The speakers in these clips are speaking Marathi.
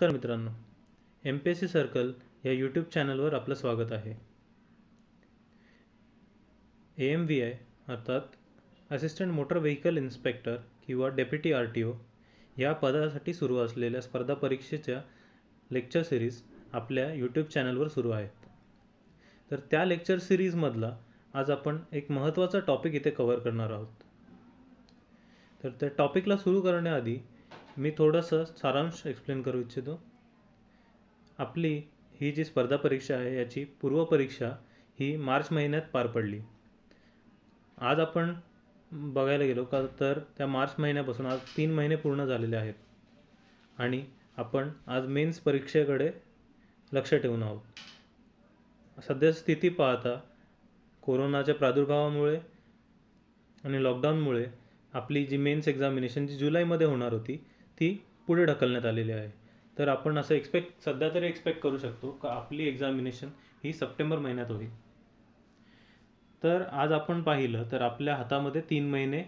नमस्कार मित्रांनो, MPSC सर्कल या यूट्यूब चॅनलवर आपलं स्वागत आहे. AMVI अर्थात असिस्टंट मोटर व्हेकल इन्स्पेक्टर किंवा डेप्युटी RTO या पदासाठी सुरू असलेल्या स्पर्धा परीक्षेच्या लेक्चर सिरीज आपल्या यूट्यूब चॅनलवर सुरू आहेत. तर त्या लेक्चर सिरीजमधला आज आपण एक महत्त्वाचा टॉपिक इथे कव्हर करणार आहोत. तर त्या टॉपिकला सुरू करण्याआधी मी थोडंसं सारांश एक्सप्लेन करू इच्छितो. आपली ही जी स्पर्धा परीक्षा आहे याची पूर्वपरीक्षा ही मार्च महिन्यात पार पडली. आज आपण बघायला गेलो का तर त्या मार्च महिन्यापासून आज 3 महिने पूर्ण झालेले आहेत आणि आपण आज मेन्स परीक्षेकडे लक्ष ठेवून आहोत. सध्या स्थिती पाहता कोरोनाच्या प्रादुर्भावामुळे आणि लॉकडाऊनमुळे आपली जी मेन्स एक्झामिनेशन जी जुलैमध्ये होणार होती ती पुढे ढकलण्यात आलेली आहे. तर आपण असं सध्या तरी एक्सपेक्ट करू शकतो का आपली एक्झामिनेशन ही सप्टेंबर महिन्यात होईल. तर आज आपण पाहिलं तर आपल्या हातामध्ये 3 महिने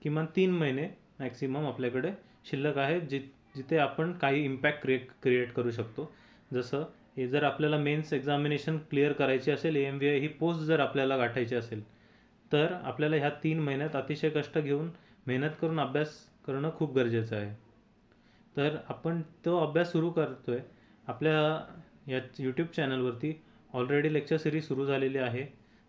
किमान 3 महिने मॅक्सिमम आपल्याकडे शिल्लक आहे जिथे आपण काही इम्पॅक्ट क्रिएट करू शकतो. जसं हे जर आपल्याला मेन्स एक्झामिनेशन क्लिअर करायची असेल, AMVI ही पोस्ट जर आपल्याला गाठायची असेल तर आपल्याला ह्या 3 महिन्यात अतिशय कष्ट घेऊन मेहनत करून अभ्यास करणं खूप गरजेचं आहे. तर आपण तो अभ्यास सुरू करतो आहे. आपल्या या यूट्यूब चॅनलवरती ऑलरेडी लेक्चर सिरीज सुरू झालेली आहे,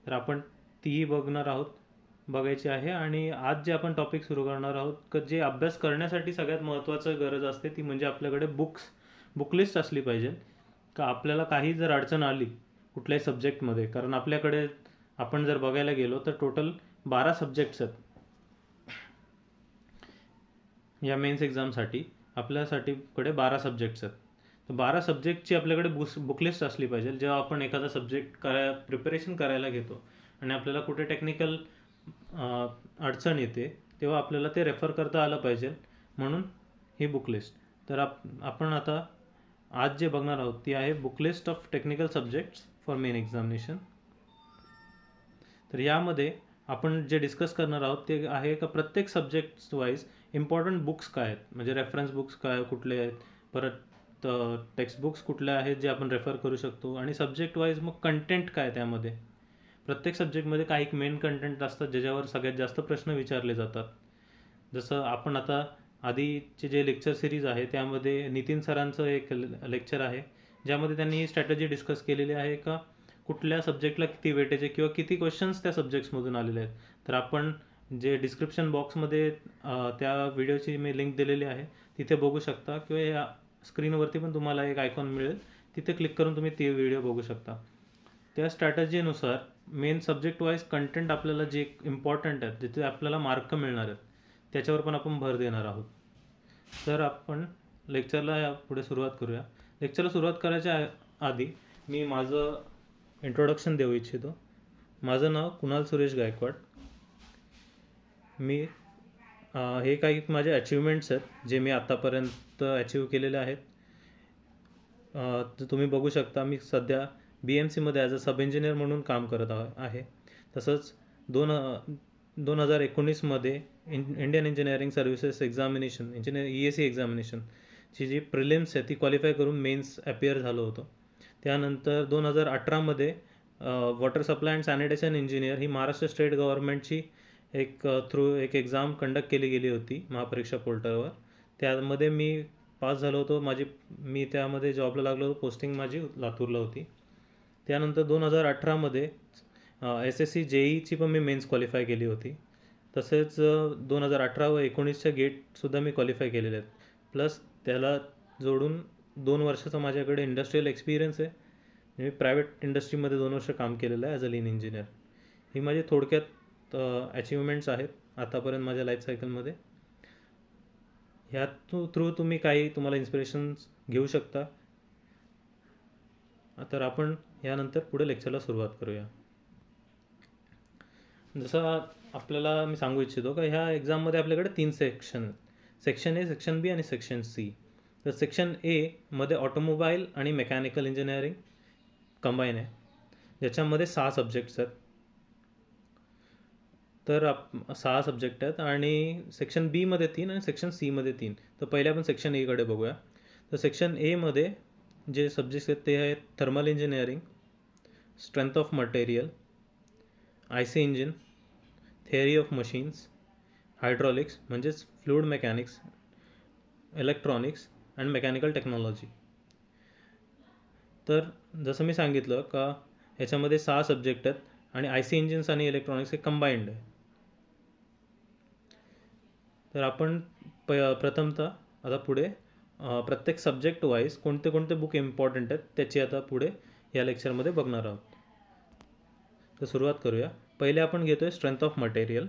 तर आपण तीही बघायची आहे. आणि आज जे आपण टॉपिक सुरू करणार आहोत की जे अभ्यास करण्यासाठी सगळ्यात महत्त्वाचं गरज असते ती म्हणजे आपल्याकडे बुकलिस्ट असली पाहिजे. का आपल्याला काही जर अडचण आली कुठल्याही सब्जेक्टमध्ये, कारण आपल्याकडे आपण जर बघायला गेलो तर टोटल 12 सब्जेक्ट्स आहेत या मेन्स एक्झामसाठी. आपल्यासाठीकडे 12 सब्जेक्ट्स आहेत. तर 12 सब्जेक्टची आपल्याकडे बुकलिस्ट असली पाहिजे. जेव्हा आपण एखादा सब्जेक्ट प्रिपरेशन करायला घेतो आणि आपल्याला कुठे टेक्निकल अडचण येते तेव्हा आपल्याला ते रेफर करता आलं पाहिजे, म्हणून ही बुकलिस्ट. तर आपण आता आज जे बघणार आहोत ती आहे book list of technical subjects for main examination. तर यामध्ये आपण जे डिस्कस करणार आहोत ते आहे का प्रत्येक सब्जेक्ट्स वाईज इम्पॉर्टंट बुक्स काय आहेत, म्हणजे रेफरन्स बुक्स काय कुठले आहेत, परत टेक्स्ट बुक्स कुठले आहेत जे आपण रेफर करू शकतो, आणि सब्जेक्ट वाईज मग कंटेंट काय. त्यामध्ये प्रत्येक सब्जेक्टमध्ये काही मेन कंटेंट असतात ज्याच्यावर सगळ्यात जास्त प्रश्न विचारले जातात. जसं आपण आता आधीचे जे लेक्चर सिरीज आहे त्यामध्ये नितीन सरांचं एक लेक्चर आहे ज्यामध्ये त्यांनी ही स्ट्रॅटेजी डिस्कस केलेली आहे का कुठल्या सब्जेक्टला किती वेटेज आहे किंवा किती क्वेश्चन्स त्या सब्जेक्ट्समधून आलेले आहेत. तर आपण जे डिस्क्रिप्शन बॉक्समध्ये त्या व्हिडिओची मी लिंक दिलेली आहे तिथे बघू शकता, किंवा या स्क्रीनवरती पण तुम्हाला एक आयकॉन मिळेल तिथे क्लिक करून तुम्ही ते व्हिडिओ बघू शकता. त्या स्ट्रॅटेजीनुसार मेन सब्जेक्ट वाईज कंटेंट आपल्याला जे इम्पॉर्टंट आहेत जिथे आपल्याला मार्क मिळणार आहेत त्याच्यावर पण आपण भर देणार आहोत. तर आपण लेक्चरला पुढे सुरुवात करूया. लेक्चरला सुरुवात करायच्या आधी मी माझं इंट्रोडक्शन देऊ इच्छितो. माझं नाव कुणाल सुरेश गायकवाड. मी हे काही माझे अचिव्हमेंट्स आहेत जे मी आत्तापर्यंत अचीव केलेले आहेत. तर तुम्ही बघू शकता मी सध्या BMCमध्ये ॲज अ सब इंजिनियर म्हणून काम करत आहे. तसंच 2019मध्ये Indian engineering services examination ESE एक्झामिनेशनची जी प्रिलिम्स आहे ती क्वालिफाय करून मेन्स अपियर झालो होतो. त्यानंतर 2018मध्ये water supply and sanitation engineer ही महाराष्ट्र स्टेट गव्हर्नमेंटची एक एक्झाम कंडक्ट केली गेली होती महापरीक्षा पोर्टलवर. त्यामध्ये मी पास झालो होतो. मी त्यामध्ये जॉबला लागलो होतो. पोस्टिंग माझी लातूरला होती. त्यानंतर 2018मध्ये SSC JEEची पण मी मेन्स क्वालिफाय केली होती. तसेच 2018 व 19च्या गेटसुद्धा मी क्वालिफाय केलेले आहेत. प्लस त्याला जोडून 2 वर्षाचा माझ्याकडे इंडस्ट्रियल एक्सपिरियन्स आहे. मी प्रायव्हेट इंडस्ट्रीमध्ये 2 वर्ष काम केलेलं आहे ॲज अ लीन इंजिनियर. ही माझी थोडक्यात अचिव्हमेंट्स आहेत आतापर्यंत माझ्या लाईफ सायकलमध्ये. ह्या थ्रू तुम्ही तुम्हाला इन्स्पिरेशन्स घेऊ शकता. तर आपण यानंतर पुढे लेक्चरला सुरुवात करूया. जसं आपल्याला मी सांगू इच्छितो का ह्या एक्झाममध्ये आपल्याकडे 3 सेक्शन A, सेक्शन B आणि सेक्शन C. तर सेक्शन A मध्ये ऑटोमोबाईल आणि मेकॅनिकल इंजिनिअरिंग कंबाईन आहे, ज्याच्यामध्ये 6 सब्जेक्ट्स आहेत. तर 6 सब्जेक्ट आहेत आणि सेक्शन B मध्ये 3 आणि सेक्शन C मध्ये 3. तर पहिले आपण सेक्शन A कडे बघूया. तर सेक्शन एमध्ये जे सब्जेक्ट्स आहेत ते आहेत thermal engineering, strength of material, IC engine, theory of machines, hydraulics म्हणजेच fluid mechanics, electronics and mechanical technology. तर जसं मी सांगितलं का ह्याच्यामध्ये 6 सब्जेक्ट आहेत आणि आय सी इंजिन्स आणि इलेक्ट्रॉनिक्स हे कंबाईंड आहे. तर आपण प्रथमतः आता पुढे प्रत्येक सब्जेक्ट वाईज कोणते कोणते बुक इम्पॉर्टंट आहेत त्याची आता पुढे या लेक्चरमध्ये बघणार आहोत. तर सुरुवात करूया. पहिले आपण घेतो आहे strength of material.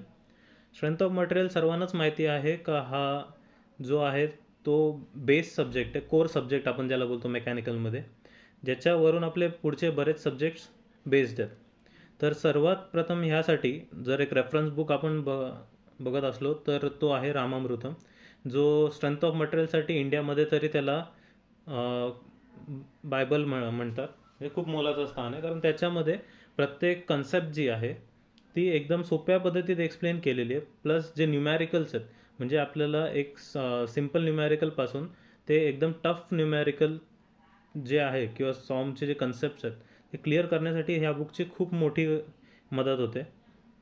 Strength of material सर्वांनाच माहिती आहे का हा जो आहे तो बेस सब्जेक्ट आहे, कोर सब्जेक्ट आपण ज्याला बोलतो मेकॅनिकलमध्ये, ज्याच्यावरून आपले पुढचे बरेच सब्जेक्ट्स बेस्ड आहेत. तर सर्वात प्रथम ह्यासाठी जर एक रेफरन्स बुक आपण बघत असलो तर तो आहे रामामृतम, जो स्ट्रेंथ ऑफ मटेरियलसाठी इंडियामध्ये तरी त्याला बायबल म्हणतात. हे खूप मोलाचं स्थान आहे कारण त्याच्यामध्ये प्रत्येक कन्सेप्ट जी आहे ती एकदम सोप्या पद्धतीत एक्सप्लेन केलेली आहे. प्लस जे न्यूमॅरिकल्स आहेत म्हणजे आपल्याला एक सिम्पल न्यूमॅरिकलपासून ते एकदम टफ न्यूमॅरिकल जे आहे किंवा सॉमचे जे कन्सेप्ट्स आहेत ते क्लिअर करण्यासाठी ह्या बुकची खूप मोठी मदत होते.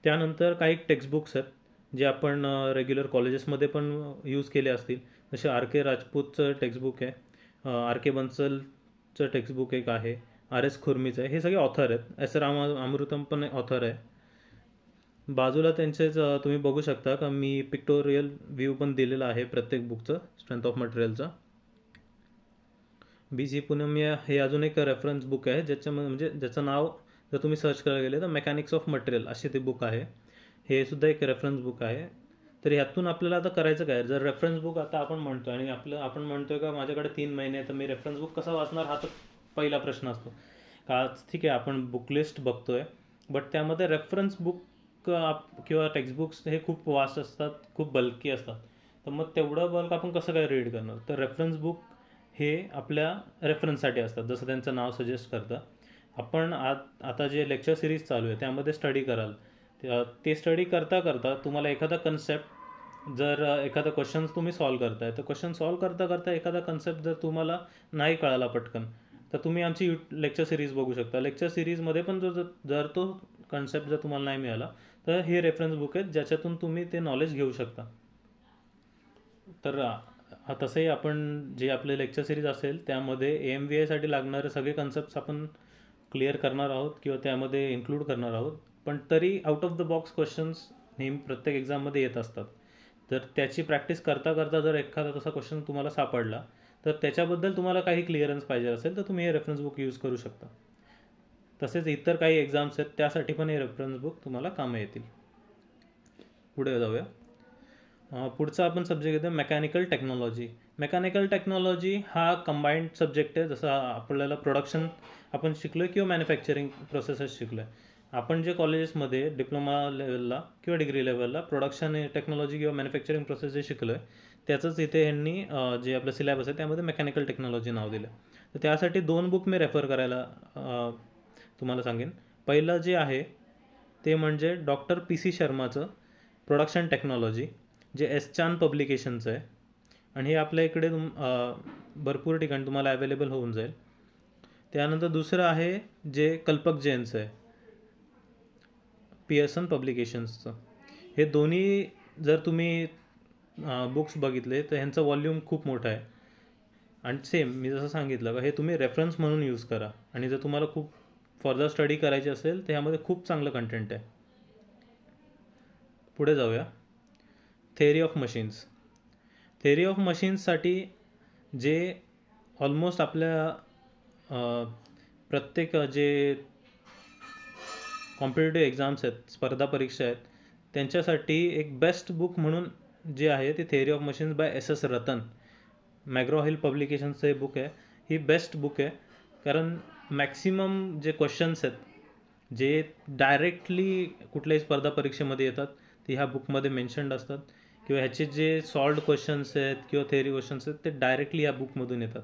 त्यानंतर काही टेक्स्टबुक्स आहेत जे आपण रेग्युलर कॉलेजेसमध्ये पण यूज केले असतील, जसे आर के राजपूतचं टेक्स्टबुक आहे, आर के बन्सलचं टेक्स्टबुक एक आहे, आर एस खुर्मीचं आहे. हे सगळे ऑथर आहेत. एस रामामृतम पण ऑथर आहे. बाजूला त्यांचेच तुम्ही बघू शकता का मी पिक्टोरियल व्ह्यू पण दिलेला आहे प्रत्येक बुकचं स्ट्रेंथ ऑफ मटेरियलचा. बी सी पुनमिया हे अजून एक रेफरन्स बुक आहे ज्याच्यामध्ये म्हणजे ज्याचं नाव जर तुम्ही सर्च करायला गेले तर मेकॅनिक्स ऑफ मटेरियल असे ते बुक आहे. हे सुद्धा एक रेफरन्स बुक आहे. तर ह्यातून आपल्याला आता करायचं काय, जर रेफरन्स बुक आता आपण म्हणतो आणि आपण म्हणतोय का माझ्याकडे 3 महिने तर मी रेफरन्स बुक कसा वाचणार, हा तर पहिला प्रश्न असतो. का ठीक आहे आपण बुक लिस्ट बघतोय बट त्यामध्ये रेफरन्स बुक किंवा टेक्स्टबुक्स हे खूप वास्ट असतात, खूप बल्की असतात. तर मग तेवढं बल्क आपण कसं काय रीड करणार. तर रेफरन्स बुक हे आपल्या रेफरन्ससाठी असतात, जसं त्यांचं नाव सजेस्ट करतं. आपण आता जे लेक्चर सिरीज चालू आहे त्यामध्ये स्टडी कराल, ते स्टडी करता करता तुम्हाला एखादा कन्सेप्ट जर एखादा क्वेश्चन्स तुम्ही सॉल्व करताय तर क्वेश्चन सॉल्व करता करता एखादा कन्सेप्ट जर तुम्हाला नाही कळाला पटकन तर तुम्ही आमची लेक्चर सिरीज बघू शकता. लेक्चर सिरीजमध्ये पण जर तो कन्सेप्ट जर तुम्हाला नाही मिळाला तर हे रेफरन्स बुक आहेत ज्याच्यातून तुम्ही ते नॉलेज घेऊ शकता. तर तसंही आपण जे आपले लेक्चर सिरीज असेल त्यामध्ये AMVAसाठी लागणारे सगळे कन्सेप्ट्स आपण क्लिअर करणार आहोत किंवा त्यामध्ये इन्क्लूड करणार आहोत. पण तरी out of the box questions नेहमी प्रत्येक एक्झाममध्ये येत असतात. तर त्याची प्रॅक्टिस करता करता जर एखादा तसा क्वेश्चन तुम्हाला सापडला तर त्याच्याबद्दल तुम्हाला काही क्लिअरन्स पाहिजे असेल तर तुम्ही हे रेफरन्स बुक यूज करू शकता. तसेच इतर काही एक्झाम्स आहेत त्यासाठी पण हे रेफरन्स बुक तुम्हाला कामं येतील. पुढे जाऊया. पुढचा आपण सब्जेक्ट घेतो मेकॅनिकल टेक्नॉलॉजी. मेकॅनिकल टेक्नॉलॉजी हा कंबाईंड सब्जेक्ट आहे. जसं आपल्याला प्रोडक्शन आपण शिकलो आहे किंवा मॅन्युफॅक्चरिंग प्रोसेसेस शिकलो आहे. आपण जे कॉलेजेसमध्ये डिप्लोमा लेवलला किंवा डिग्री लेवलला प्रोडक्शन टेक्नॉलॉजी किंवा मॅन्युफॅक्चरिंग प्रोसेस जे शिकलो आहे त्याचंच इथे यांनी जे आपलं सिलेबस आहे त्यामध्ये मेकॅनिकल टेक्नॉलॉजी नाव दिलं. तर त्यासाठी 2 बुक मी रेफर करायला तुम्हाला सांगेन. पहिलं जे आहे ते म्हणजे डॉक्टर PC शर्माचं प्रोडक्शन टेक्नॉलॉजी, जे एसचान पब्लिकेशनचं आहे आणि हे आपल्या इकडे भरपूर ठिकाणी तुम्हाला अवेलेबल होऊन जाईल. त्यानंतर दुसरं आहे जे कल्पक जैनचं आहे, पियर्सन पब्लिकेशन्सचं. हे दोन्ही जर तुम्ही बुक्स बघितले तर ह्यांचं वॉल्यूम खूप मोठं आहे आणि सेम मी जसं सांगितलं का हे तुम्ही रेफरन्स म्हणून यूज करा. आणि जर तुम्हाला खूप फर्दर स्टडी करायची असेल तर ह्यामध्ये खूप चांगलं कंटेंट आहे. पुढे जाऊया. Theory of machines. Theory of मशीन्ससाठी जे ऑलमोस्ट आपल्या प्रत्येक जे कॉम्पिटेटिव्ह एक्झाम्स आहेत, स्पर्धा परीक्षा आहेत, त्यांच्यासाठी एक बेस्ट बुक म्हणून जे आहे ते theory of machines by SS Rattan, McGraw Hill पब्लिकेशनचं हे बुक आहे. ही बेस्ट बुक आहे कारण मॅक्सिमम जे क्वेश्चन्स आहेत जे डायरेक्टली कुठल्याही स्पर्धा परीक्षेमध्ये येतात ते ह्या बुकमध्ये मेन्शन्ड असतात किंवा ह्याचे जे सॉल्व्ड क्वेश्चन्स आहेत किंवा थेअरी क्वेश्चन्स आहेत ते डायरेक्टली या बुकमधून येतात.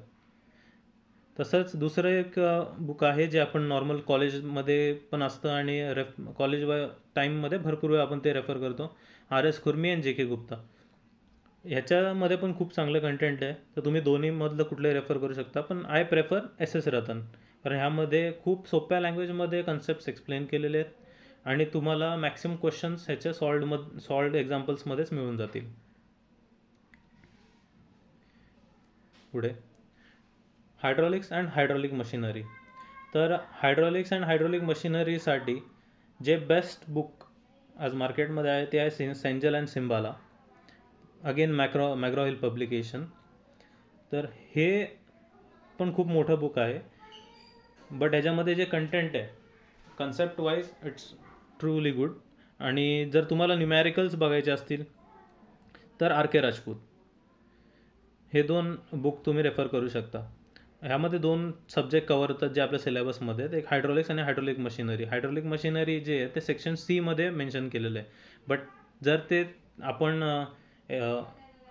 तसंच दुसरं एक बुक आहे जे आपण नॉर्मल कॉलेजमध्ये पण असतं आणि कॉलेज टाईममध्ये भरपूर वेळ आपण ते रेफर करतो, RS खुर्मी अँड JK गुप्ता. ह्याच्यामध्ये पण खूप चांगलं कंटेंट आहे, तर तुम्ही दोन्हीमधलं कुठलंही रेफर करू शकता. पण I prefer S S Ratan, कारण ह्यामध्ये खूप सोप्या लँग्वेजमध्ये कन्सेप्ट्स एक्सप्लेन केलेले आहेत आणि तुम्हाला मॅक्सिमम क्वेश्चन्स ह्याच्या सॉल्ड एक्झाम्पल्समध्येच मिळून जातील. पुढे हायड्रॉलिक्स अँड हायड्रॉलिक मशिनरी. तर हायड्रॉलिक्स अँड हायड्रॉलिक मशिनरीसाठी जे बेस्ट बुक आज मार्केटमध्ये आहे ते आहे सेंजल अँड सिम्बाला, अगेन मॅग्रॉ हिल पब्लिकेशन. तर हे पण खूप मोठं बुक आहे, बट ह्याच्यामध्ये जे कंटेंट आहे concept wise it's truly good. आणि जर तुम्हाला न्यूमॅरिकल्स बघायचे असतील तर आर के राजपूत, हे दोन बुक तुम्ही रेफर करू शकता. ह्यामध्ये दोन सब्जेक्ट कवर होतात जे आपल्या सिलेबसमध्ये आहेत, एक हायड्रॉलिक्स आणि हायड्रॉलिक मशिनरी. हायड्रॉलिक मशिनरी जे आहे ते सेक्शन सीमध्ये मेन्शन केलेलं आहे, बट जर ते आपण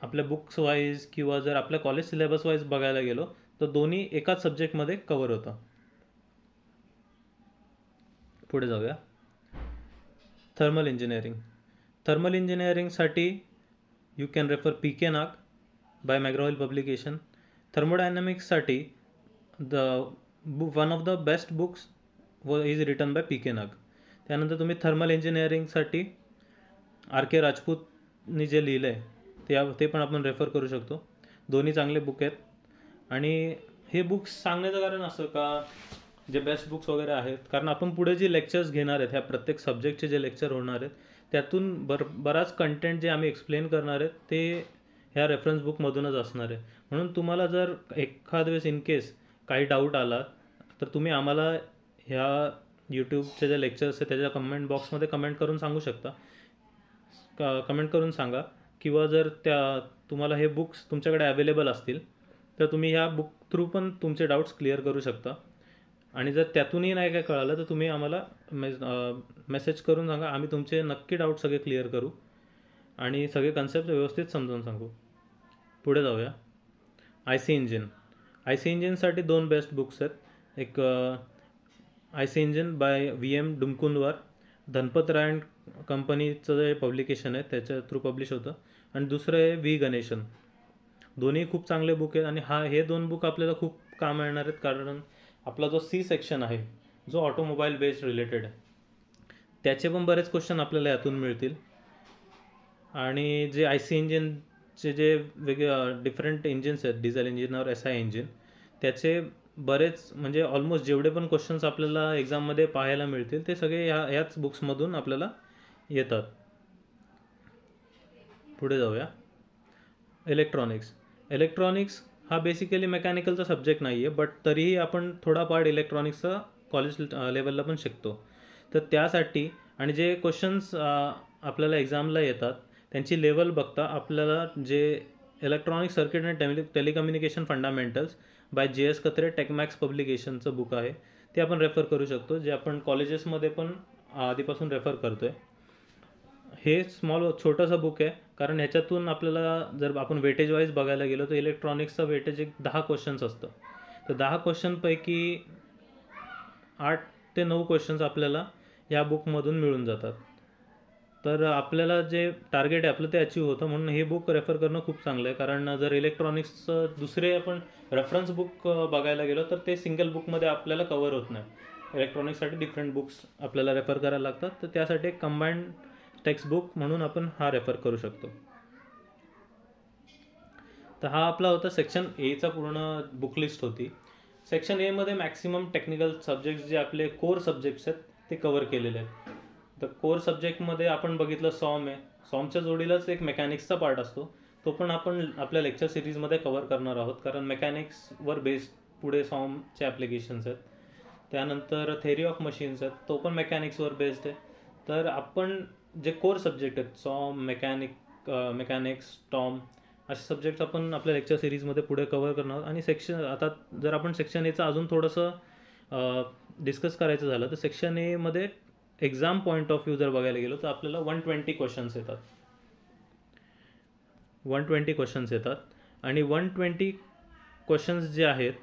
आपल्या बुक्स वाईज किंवा जर आपल्या कॉलेज सिलेबस वाईज बघायला गेलो तर दोन्ही एकाच सब्जेक्टमध्ये कवर होतं. पुढे जाऊया. Thermal engineering. थर्मल इंजिनिअरिंगसाठी you can refer P K Nag by McGraw Hill publication. थर्मोडायनॅमिक्ससाठी one of the best books is written by P K Nag. त्यानंतर तुम्ही थर्मल इंजिनिअरिंगसाठी आर के राजपूतनी जे लिहिलं आहे ते पण आपण रेफर करू शकतो. दोन्ही चांगले बुक आहेत. आणि हे बुक्स सांगण्याचं कारण असं का जे बेस्ट बुक्स वगैरे आहेत, कारण आपण पुढे जे लेक्चर्स घेणार आहेत, ह्या प्रत्येक सब्जेक्टचे जे लेक्चर होणार आहेत त्यातून बराच कंटेंट जे आम्ही एक्सप्लेन करणार आहेत ते ह्या रेफरन्स बुकमधूनच असणार आहे. म्हणून तुम्हाला जर एखाद वेळेस इन केस काही डाऊट आला तर तुम्ही आम्हाला ह्या यूट्यूबचे जे लेक्चर्स आहेत त्याच्या कमेंट बॉक्समध्ये कमेंट करून सांगू शकता, कमेंट करून सांगा. किंवा जर तुम्हाला हे बुक्स तुमच्याकडे अवेलेबल असतील तर तुम्ही ह्या बुक थ्रू पण तुमचे डाऊट्स क्लिअर करू शकता. आणि जर त्यातूनही नाही काय कळालं तर तुम्ही आम्हाला मेसेज करून सांगा, आम्ही तुमचे नक्की डाऊट सगळे क्लिअर करू आणि सगळे कन्सेप्ट व्यवस्थित समजावून सांगू. पुढे जाऊया. I C engine. I C इंजिनसाठी दोन बेस्ट बुक्स आहेत. एक I C engine by V M Domkundwar, Dhanpat Rai and कंपनीचं जे पब्लिकेशन आहे त्याच्या थ्रू पब्लिश होतं. आणि दुसरं आहे व्ही गणेशन. दोन्ही खूप चांगले बुक आहेत आणि हे दोन बुक आपल्याला खूप काम येणार आहेत, कारण आपला जो सी सेक्शन आहे जो ऑटोमोबाईल बेस्ड रिलेटेड आहे त्याचे पण बरेच क्वेश्चन आपल्याला यातून मिळतील. आणि जे आय सी इंजिनचे जे वेगळे डिफरंट इंजिन्स आहेत, डिझेल इंजिन और एस आय इंजिन, त्याचे बरेच म्हणजे ऑलमोस्ट जेवढे पण क्वेश्चन्स आपल्याला एक्झाममध्ये पाहायला मिळतील ते सगळे ह्याच बुक्समधून आपल्याला येतात. पुढे जाऊया. इलेक्ट्रॉनिक्स. इलेक्ट्रॉनिक्स हा बेसिकली मेकॅनिकलचा सब्जेक्ट नाही आहे, बट तरीही आपण थोडा पार्ट इलेक्ट्रॉनिक्सचा कॉलेज लेवलला पण शिकतो. तर त्यासाठी आणि जे क्वेश्चन्स आपल्याला एक्झामला येतात त्यांची लेवल बघता आपल्याला जे electronic circuit and telecommunication fundamentals by J S Katre Techmax पब्लिकेशनचं बुक आहे ते आपण रेफर करू शकतो, जे आपण कॉलेजेसमध्ये पण आधीपासून रेफर करतो आहे. हे छोटंसं बुक आहे, कारण ह्याच्यातून आपल्याला जर आपण वेटेज वाईज बघायला गेलो तर इलेक्ट्रॉनिक्सचं वेटेज एक 10 क्वेश्चन्स असतं. तर 10 क्वेश्चनपैकी 8 ते 9 क्वेश्चन्स आपल्याला या बुकमधून मिळून जातात. तर आपल्याला जे टार्गेट आहे आपलं ते अचीव होतं, म्हणून हे बुक रेफर करणं खूप चांगलं आहे. कारण जर इलेक्ट्रॉनिक्सचं दुसरे आपण रेफरन्स बुक बघायला गेलो तर ते सिंगल बुकमध्ये आपल्याला कवर होत नाही. इलेक्ट्रॉनिक्ससाठी डिफरंट बुक्स आपल्याला रेफर करायला लागतात, तर त्यासाठी एक कंबाईंड टेक्स्ट बुक म्हणून आपण हा रेफर करू शकतो. तर हा आपला होता सेक्शन एचा पूर्ण बुक लिस्ट होती. सेक्शन एमध्ये मॅक्सिमम टेक्निकल सब्जेक्ट्स जे आपले कोर सब्जेक्ट्स आहेत ते कवर केलेले आहेत. तर कोर सब्जेक्टमध्ये आपण बघितलं सॉम आहे. सॉमच्या जोडीलाच एक मेकॅनिक्सचा पार्ट असतो, तो पण आपण आपल्या लेक्चर सिरीजमध्ये कवर करणार आहोत, कारण मेकॅनिक्सवर बेस्ड पुढे सॉमचे ॲप्लिकेशन्स आहेत. त्यानंतर थेरी ऑफ मशीन्स आहेत, तो पण मेकॅनिक्सवर बेस्ड आहे. तर आपण जे कोर सब्जेक्ट आहेत सॉम, मेकॅनिक्स, टॉम, असे सब्जेक्ट्स आपण आपल्या लेक्चर सिरीजमध्ये पुढे कवर करणार आहोत. आणि आता जर आपण सेक्शन एचं अजून थोडंसं डिस्कस करायचं झालं तर सेक्शन एमध्ये एक्झाम पॉईंट ऑफ व्ह्यू जर बघायला गेलो तर आपल्याला 120 क्वेश्चन्स येतात. 120 क्वेश्चन्स येतात आणि 120 क्वेश्चन्स जे आहेत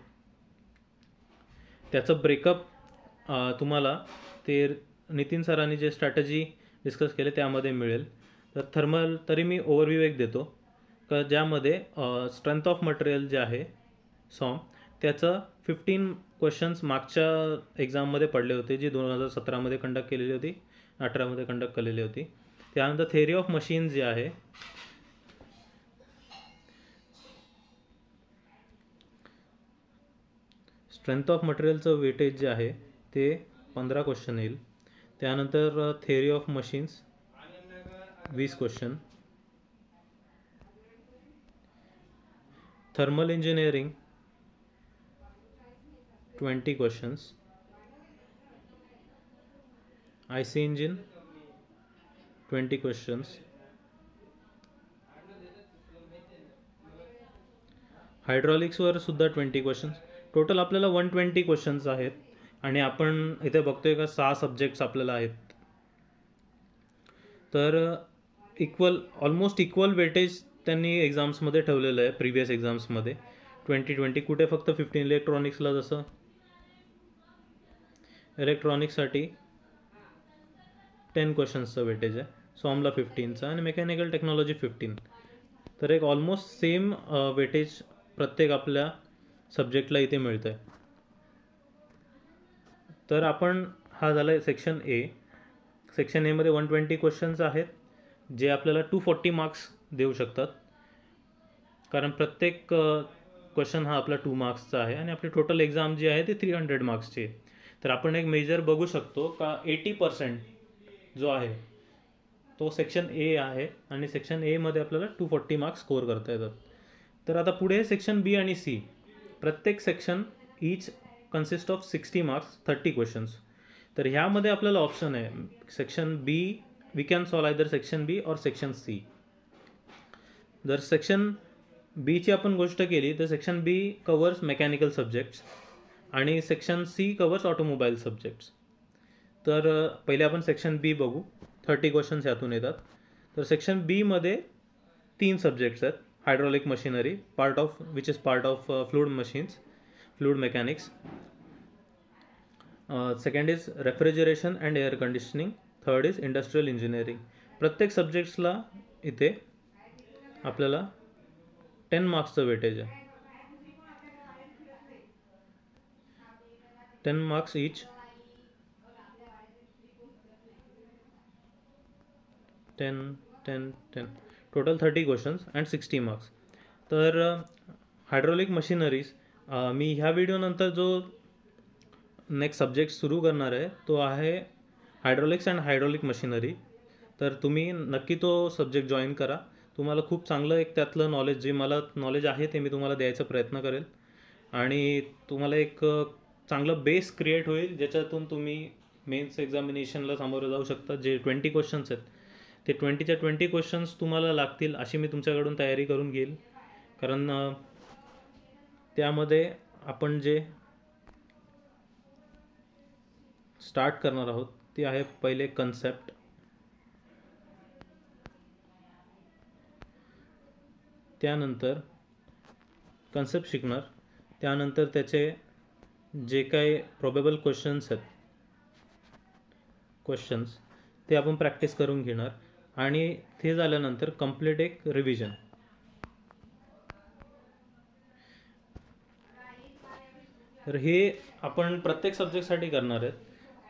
त्याचं ब्रेकअप तुम्हाला ते नितीन सरांनी जे स्ट्रॅटजी डिस्कस केले त्यामध्ये मिळेल. तर तरी मी ओव्हरव्ह्यू एक देतो. ज्यामध्ये स्ट्रेंथ ऑफ मटेरियल जे आहे सॉम त्याचं 15 क्वेश्चन्स मागच्या एक्झाममध्ये पडले होते, जी 2017मध्ये कंडक्ट केलेली होती, 18मध्ये कंडक्ट केलेली होती. त्यानंतर थेअरी ऑफ मशीन जे आहे स्ट्रेंथ ऑफ मटेरियलचं वेटेज जे आहे ते 15 क्वेश्चन येईल. त्यानंतर theory of machines 20 question, thermal engineering 20 questions, IC engine 20 questions, हायड्रॉलिक्सवर सुद्धा 20 क्वेश्चन्स. टोटल आपल्याला 120 क्वेश्चन्स आहेत. आणि आपण इथे बघतोय का 6 सब्जेक्ट्स आपल्याला आहेत. तर ऑलमोस्ट इक्वल वेटेज त्यांनी एक्झाम्समध्ये ठेवलेलं आहे प्रिव्हियस एक्झाम्समध्ये 2020. कुठे फक्त 15 इलेक्ट्रॉनिक्सला जसं इलेक्ट्रॉनिक्ससाठी 10 क्वेश्चन्सचं वेटेज आहे, सॉमला 15चा आणि मेकॅनिकल टेक्नॉलॉजी 15. तर एक ऑलमोस्ट सेम वेटेज प्रत्येक आपल्या सब्जेक्टला इथे मिळतं आहे. तर आपण हा झाला आहे सेक्शन ए. सेक्शन एमध्ये 120 क्वेश्चन्स आहेत जे आपल्याला 240 मार्क्स देऊ शकतात, कारण प्रत्येक क्वेश्चन हा आपला 2 मार्क्सचा आहे आणि आपली टोटल एक्झाम जी आहे ती 300 मार्क्सची आहे. तर आपण एक मेजर बघू शकतो का 80% जो आहे तो सेक्शन ए आहे आणि सेक्शन एमध्ये आपल्याला 240 मार्क्स स्कोअर करता येतात. तर आता पुढे सेक्शन बी आणि सी. प्रत्येक section each consist of 60 marks, 30 questions. तर ह्यामध्ये आपल्याला ऑप्शन आहे section B, we can solve either section B और सेक्शन सी. जर सेक्शन बीची आपण गोष्ट केली तर section B covers mechanical subjects आणि section C covers automobile subjects. तर पहिले आपण सेक्शन बी बघू. 30 क्वेश्चन्स यातून येतात. तर सेक्शन बीमध्ये 3 सब्जेक्ट्स आहेत. Hydraulic machinery which is part of fluid machines, fluid mechanics. Second is refrigeration and air conditioning. Third is industrial engineering. प्रत्येक सब्जेक्ट्सला इथे आपल्याला 10 मार्क्सचं वेटेज आहे, 10 marks each, 10 total 30 questions and 60 marks. तर हायड्रॉलिक मशिनरीज मी ह्या व्हिडिओनंतर जो नेक्स्ट सब्जेक्ट सुरू करणार आहे तो आहे हायड्रॉलिक्स अँड हायड्रॉलिक मशिनरी. तर तुम्ही नक्की तो सब्जेक्ट जॉईन करा. तुम्हाला खूप चांगलं एक त्यातलं नॉलेज, जे मला नॉलेज आहे ते मी तुम्हाला द्यायचा प्रयत्न करेल आणि तुम्हाला एक चांगलं बेस क्रिएट होईल ज्याच्यातून तुम्ही मेन्स एक्झामिनेशनला सामोरं जाऊ शकता. जे 20 क्वेश्चन्स आहेत ते 20च्या 20 क्वेश्चन्स तुम्हाला लागतील अशी मी तुमच्याकडून तयारी करून घेईल, कारण त्यामध्ये आपण जे स्टार्ट करणार आहोत ती आहे पहिले कन्सेप्ट, त्यानंतर कन्सेप्ट शिकणार, त्यानंतर त्याचे जे काही प्रोबेबल क्वेश्चन्स ते आपण प्रॅक्टिस करून घेणार आणि ते झाल्यानंतर कंप्लीट एक रिव्हिजन. तर हे आपण प्रत्येक सब्जेक्टसाठी करणार आहेत.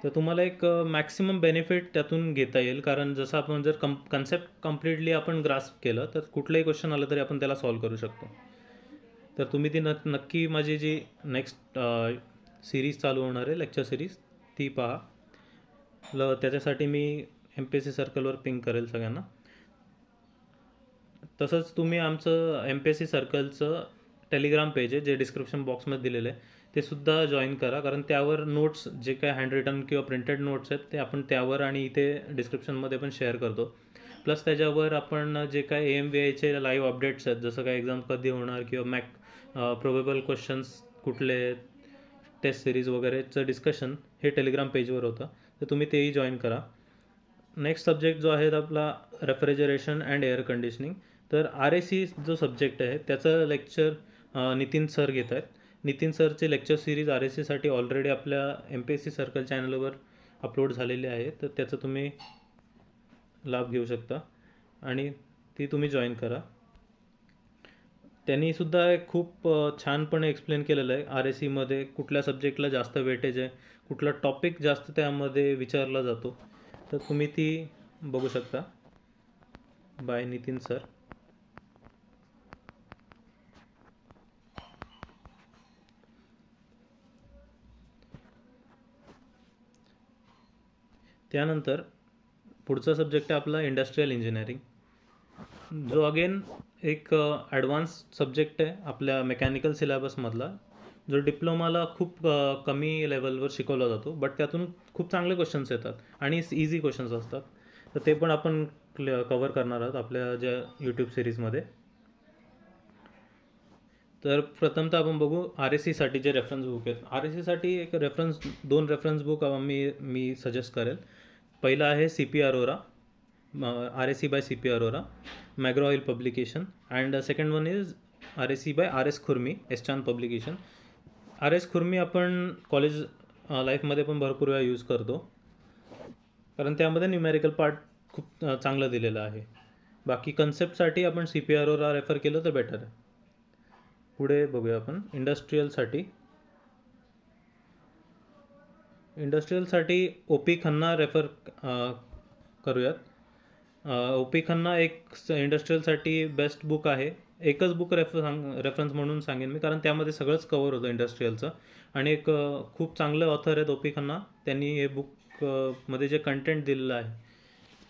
तर तुम्हाला एक मॅक्सिमम बेनिफिट त्यातून घेता येईल, कारण जसं आपण जर कन्सेप्ट कम्प्लिटली आपण ग्रास्प केलं तर कुठलंही क्वेश्चन आलं तरी आपण त्याला सॉल्व करू शकतो. तर तुम्ही ती नक्की माझी जी नेक्स्ट सिरीज चालू होणार आहे, लेक्चर सिरीज, ती पहा. त्याच्यासाठी मी MPSC सर्कलवर पिंग करेल सगळ्यांना. तसंच तुम्ही आमचं MPSC सर्कलचं टेलिग्राम पेज आहे जे डिस्क्रिप्शन बॉक्समध्ये दिलेलं आहे ते सुद्धा जॉईन करा, कारण त्यावर नोट्स जे काय हँड रिटन किंवा प्रिंटेड नोट्स आहेत ते आपण त्यावर आणि इथे डिस्क्रिप्शनमध्ये पण शेअर करतो. प्लस त्याच्यावर आपण जे काय AMVIचे लाईव्ह अपडेट्स आहेत, जसं काय एक्झाम कधी होणार किंवा प्रोबेबल क्वेश्चन्स कुठले, टेस्ट सिरीज वगैरेचं डिस्कशन हे टेलिग्राम पेजवर होतं, तर तुम्ही तेही जॉईन करा. नेक्स्ट सब्जेक्ट जो आहे आपला रेफ्रिजरेशन अँड एअर कंडिशनिंग. तर RAC जो सब्जेक्ट आहे त्याचं लेक्चर नितीन सर घेत आहेत. नितीन सरचे लेक्चर सिरीज RACसाठी ऑलरेडी आपल्या MPSC सर्कल चॅनलवर अपलोड झालेली आहे, तर त्याचा तुम्ही लाभ घेऊ शकता आणि ती तुम्ही जॉईन करा. त्यांनीसुद्धा एक खूप छानपणे एक्सप्लेन केलेलं आहे आर एस सीमध्ये कुठल्या सब्जेक्टला जास्त वेटेज आहे, कुठला टॉपिक जास्त त्यामध्ये विचारला जातो. तर तुम्ही ती बघू शकता. By Nitin sir. त्यानंतर पुढचा सब्जेक्ट आहे आपला इंडस्ट्रियल इंजिनिअरिंग, जो अगेन एक ॲडव्हान्स सब्जेक्ट आहे आपल्या मेकॅनिकल सिलेबसमधला, जो डिप्लोमाला खूप कमी लेवलवर शिकवला जातो, बट त्यातून खूप चांगले क्वेश्चन्स येतात आणि इझी क्वेश्चन्स असतात. तर ते पण आपण कवर करणार आहोत आपल्या ज्या यूट्यूब सिरीजमध्ये. तर प्रथमतः आपण बघू आर एस सीसाठी जे रेफरन्स बुक आहेत. आर एस सीसाठी एक दोन रेफरन्स बुक मी सजेस्ट करेल. पहिला आहे C P Arora, R S C by C P Arora, McGraw Hill publication, and second one is R S C by R S Khurmi, S Chand publication. R S Khurmi आपण कॉलेज लाईफमध्ये पण भरपूर वेळा यूज करतो, कारण त्यामध्ये न्यूमेरिकल पार्ट खूप चांगलं दिलेलं आहे. बाकी कन्सेप्टसाठी आपण सी पी अरोरा रेफर केलं तर बेटर आहे. पुढे बघूया आपण इंडस्ट्रियलसाठी ओ पी खन्ना रेफर करूयात. ओ पी खन्ना एक इंडस्ट्रियलसाठी बेस्ट बुक आहे. एकच बुक रेफरन्स म्हणून सांगेन मी, कारण त्यामध्ये सगळंच कवर होतं इंडस्ट्रियलचं. आणि एक खूप चांगले ऑथर आहेत ओ पी खन्ना. त्यांनी हे बुक मध्ये जे कंटेंट दिलेलं आहे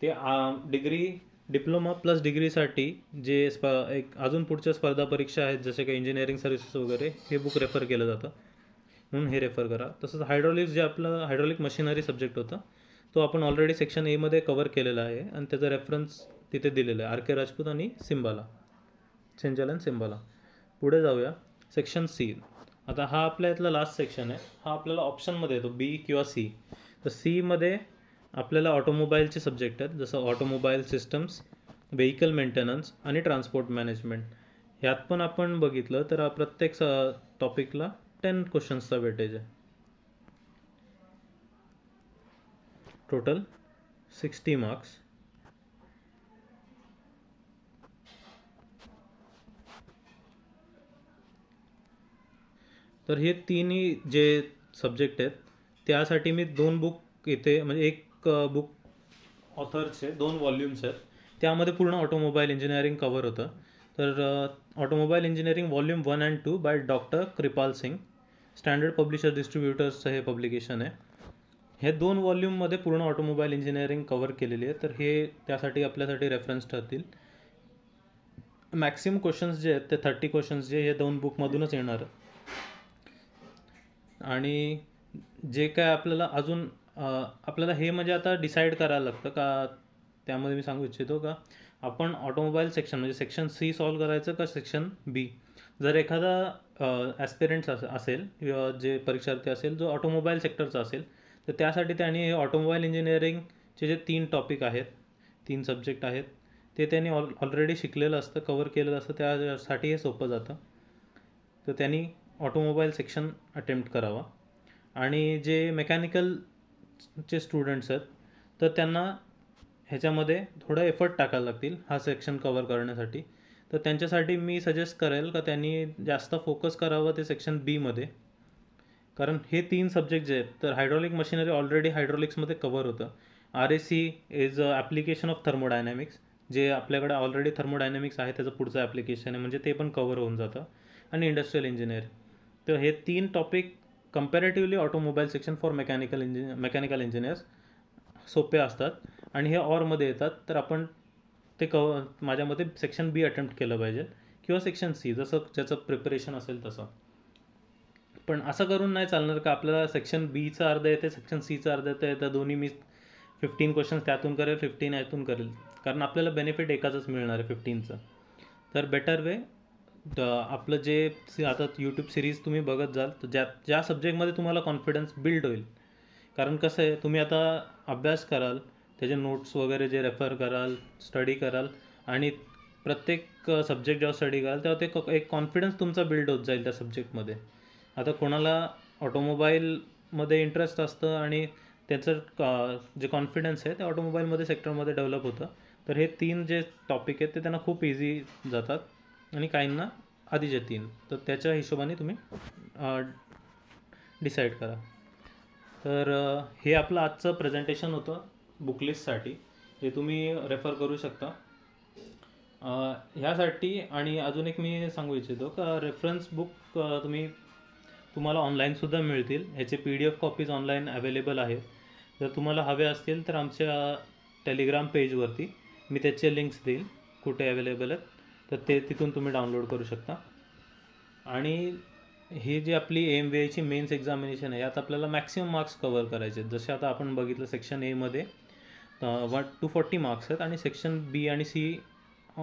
ते डिप्लोमा प्लस डिग्रीसाठी जे एक अजून पुढच्या स्पर्धा परीक्षा आहेत जसे काही इंजिनिअरिंग सर्व्हिसेस वगैरे, हे बुक रेफर केलं जातं, म्हणून हे रेफर करा. तसंच हायड्रॉलिक्स, जे आपलं हायड्रॉलिक मशिनरी सब्जेक्ट होता, तो आपण ऑलरेडी सेक्शन एमध्ये कवर केलेला आहे आणि त्याचा रेफरन्स तिथे दिलेला आहे, आर के राजपूत आणि सेंजल अँड सिम्बाला. पुढे जाऊया सेक्शन सी. आता हा आपल्या इथला लास्ट सेक्शन आहे. हा आपल्याला ऑप्शनमध्ये येतो बी किंवा सी. तर सीमध्ये आपल्याला ऑटोमोबाईलचे सब्जेक्ट आहेत, जसं ऑटोमोबाईल सिस्टम्स, व्हेकल मेंटेनन्स आणि ट्रान्सपोर्ट मॅनेजमेंट. ह्यात पण आपण बघितलं तर प्रत्येक टॉपिकला 10 क्वेश्चन्सचा वेटेज आहे. Total 60 marks. तर हे तिन्ही जे सब्जेक्ट आहेत त्यासाठी मी 2 बुक इथे, म्हणजे एक बुक ऑथरचे 2 व्हॉल्यूम्स आहेत, त्यामध्ये पूर्ण ऑटोमोबाईल इंजिनिअरिंग कवर होतं. तर automobile engineering volume 1 and 2 by doctor Kirpal Singh, standard publisher डिस्ट्रीब्युटर्सचं हे पब्लिकेशन आहे. हे 2 व्हॉल्यूममध्ये पूर्ण ऑटोमोबाईल इंजिनिअरिंग कवर केलेली आहे, तर हे त्यासाठी आपल्यासाठी रेफरन्स ठरतील. मॅक्सिमम क्वेश्चन्स जे आहेत ते 30 क्वेश्चन्स जे हे 2 बुकमधूनच येणार. आणि जे काय आपल्याला अजून आपल्याला हे म्हणजे आता डिसाईड करायला लागतं का, त्यामध्ये मी सांगू इच्छितो का आपण ऑटोमोबाईल सेक्शन म्हणजे सेक्शन सी सॉल्व करायचं का सेक्शन बी. जर एखादा ॲस्पिरंट्स असेल किंवा जे परीक्षार्थी असेल जो ऑटोमोबाईल सेक्टरचा असेल, तर त्यासाठी त्यांनी हे ऑटोमोबाईल इंजिनिअरिंगचे जे 3 टॉपिक आहेत, 3 सब्जेक्ट आहेत, ते त्यांनी ऑलरेडी शिकलेलं असतं, कवर केलेलं असतं, त्यासाठी हे सोपं जातं. तर त्यांनी ऑटोमोबाईल सेक्शन अटेम्प्ट करावा. आणि जे मेकॅनिकलचे स्टुडंट्स आहेत तर त्यांना ह्याच्यामध्ये थोडं एफर्ट टाकायला लागतील हा सेक्शन कवर करण्यासाठी. तर त्यांच्यासाठी मी सजेस्ट करेल का त्यांनी जास्त फोकस करावं ते सेक्शन बीमध्ये, कारण हे 3 सब्जेक्ट जे आहेत, तर हायड्रॉलिक मशिनरी ऑलरेडी हायड्रॉलिक्समध्ये कवर होतं. R S C is application of thermodynamics, जे आपल्याकडे ऑलरेडी थर्मोडायनॅमिक्स आहे त्याचं पुढचं ॲप्लिकेशन आहे, म्हणजे ते पण कवर होऊन जातं. आणि इंडस्ट्रियल इंजिनिअरिंग, तर हे 3 topic comparatively automobile section for mechanical engineers सोपे असतात आणि हे ऑरमध्ये येतात. तर आपण ते माझ्या मते सेक्शन बी अटेम्प्ट केलं पाहिजे किंवा सेक्शन सी, जसं ज्याचं प्रिपरेशन असेल तसं. पण असं करून नाही चालणार का आपल्याला सेक्शन बीचं अर्ध येते, सेक्शन सीचं अर्ध येते, तर दोन्ही मी 15 क्वेश्चन्स त्यातून करेल, 15 यातून करेल, कारण आपल्याला बेनिफिट एकाचंच मिळणार आहे 15चं. तर बेटर वे आपलं जे आता यूट्यूब सिरीज तुम्ही बघत जाल तर ज्या सब्जेक्टमध्ये तुम्हाला कॉन्फिडन्स बिल्ड होईल, कारण कसं आहे तुम्ही आता अभ्यास कराल, त्याचे नोट्स वगैरे जे रेफर कराल, स्टडी कराल, आणि प्रत्येक सब्जेक्ट जेव्हा स्टडी कराल तेव्हा ते एक कॉन्फिडन्स तुमचा बिल्ड होत जाईल त्या सब्जेक्टमध्ये. आता कोणाला ऑटोमोबाईलमध्ये इंटरेस्ट असतं आणि त्याचं जे कॉन्फिडन्स आहे ते ऑटोमोबाईलमध्ये सेक्टरमध्ये डेव्हलप होतं. तर हे 3 जे टॉपिक आहेत ते त्यांना खूप इझी जातात आणि काहींना आधीचे 3, तर त्याच्या हिशोबाने तुम्ही डिसाईड करा. तर हे आपलं आजचं प्रेझेंटेशन होतं बुकलिस्टसाठी, जे तुम्ही रेफर करू शकता. ह्यासाठी आणि अजून एक मी सांगू इच्छितो का रेफरन्स बुक तुम्हाला ऑनलाईनसुद्धा मिळतील. ह्याचे PDF कॉपीज ऑनलाईन अवेलेबल आहेत. जर तुम्हाला हवे असतील तर आमच्या टेलिग्राम पेजवरती मी त्याचे लिंक्स देईल कुठे अवेलेबल आहेत, तर ते तिथून तुम्ही डाउनलोड करू शकता. आणि ही जी आपली AMVIची मेन्स एक्झामिनेशन आहे, यात आपल्याला मॅक्सिमम मार्क्स कवर करायचे आहेत. जसे आता आपण बघितलं सेक्शन Aमध्ये 240 मार्क्स आहेत आणि सेक्शन B आणि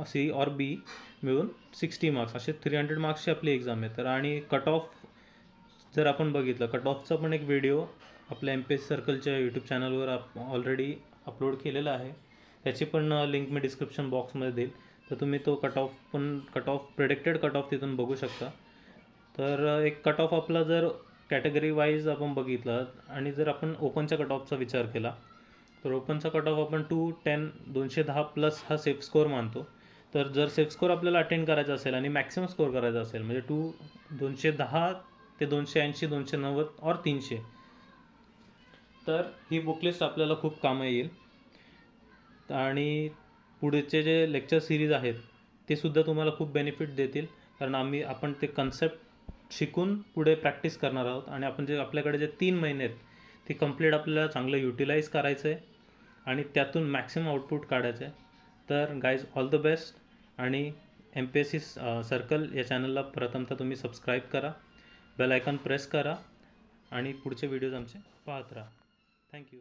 C और B मिळून 60 मार्क्स, असे 300 मार्क्सची आपली एक्झाम आहे. तर आणि कट ऑफ जर आपण बघितलं, कट ऑफचा पण एक व्हिडिओ आपल्या MPSC सर्कलच्या यूट्यूब चॅनलवर ऑलरेडी अपलोड केलेला आहे. त्याची पण लिंक मी डिस्क्रिप्शन बॉक्समध्ये देईल, तर तुम्ही तो cut off predicted cut off तिथून बघू शकता. तर एक कट ऑफ आपला जर कॅटेगरी वाईज आपण बघितलं आणि जर आपण ओपनच्या कट ऑफचा विचार केला, तर ओपनचा कट ऑफ आपण 210 प्लस हा सेफ स्कोअर मानतो. तर जर सेफ स्कोअर आपल्याला अटेंड करायचा असेल आणि मॅक्सिमम स्कोअर करायचा असेल, म्हणजे 210 ते 280, 290 और 300, तर ही बुकलिस्ट आपल्याला खूप कामं येईल. आणि पुढचे जे लेक्चर सिरीज आहेत ते सुद्धा तुम्हाला खूप बेनिफिट देतील, कारण आपण ते कन्सेप्ट शिकून पुढे प्रॅक्टिस करणार आहोत. आणि आपण आपल्याकडे जे 3 महिने आहेत ते कंप्लीट आपल्याला चांगलं युटिलाइज करायचं आहे आणि त्यातून मॅक्सिमम आउटपुट काढायचं आहे. तर गाईज, ऑल द बेस्ट. आणि MPSC सर्कल या चॅनलला प्रथमतः तुम्ही सबस्क्राईब करा, बेल आयकॉन प्रेस करा आणि पुढचे व्हिडिओज आमचे पाहत राहा. थँक्यू.